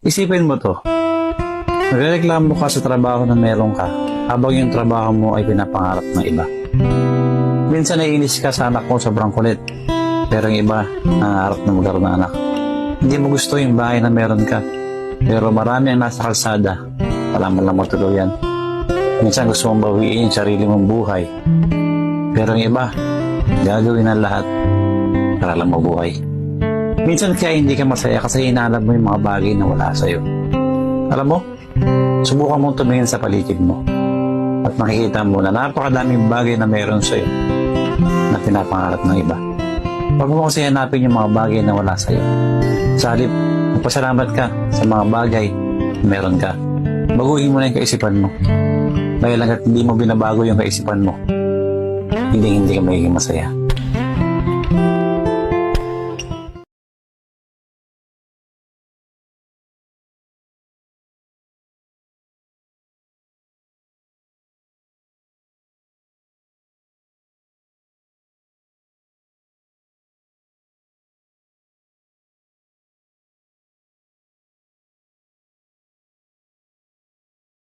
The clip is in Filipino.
Isipin mo to. Nagreklamo ka sa trabaho na meron ka habang yung trabaho mo ay pinapangarap ng iba. Minsan naiinis ka sa anak mo sobrang kulit. Pero yung iba, nangangarap na magkaroon ng anak. Hindi mo gusto yung bahay na meron ka. Pero marami ang nasa kalsada. Wala mo lang matuluyan. Minsan gusto mong bawiin yung sarili mong buhay. Pero yung iba, gagawin ang lahat para lang mabuhay. Minsan kaya hindi ka masaya kasi inaalab mo yung mga bagay na wala sa'yo. Alam mo, subukan mong tumingin sa paligid mo. At makikita mo na napakadaming bagay na meron sa'yo na pinapangarap ng iba. Huwag mo kasi hanapin yung mga bagay na wala sa'yo. Sa halip, magpasalamat ka sa mga bagay na meron ka. Baguhin mo na yung kaisipan mo. Dahil hanggat hindi mo binabago yung kaisipan mo, hindi ka magiging masaya.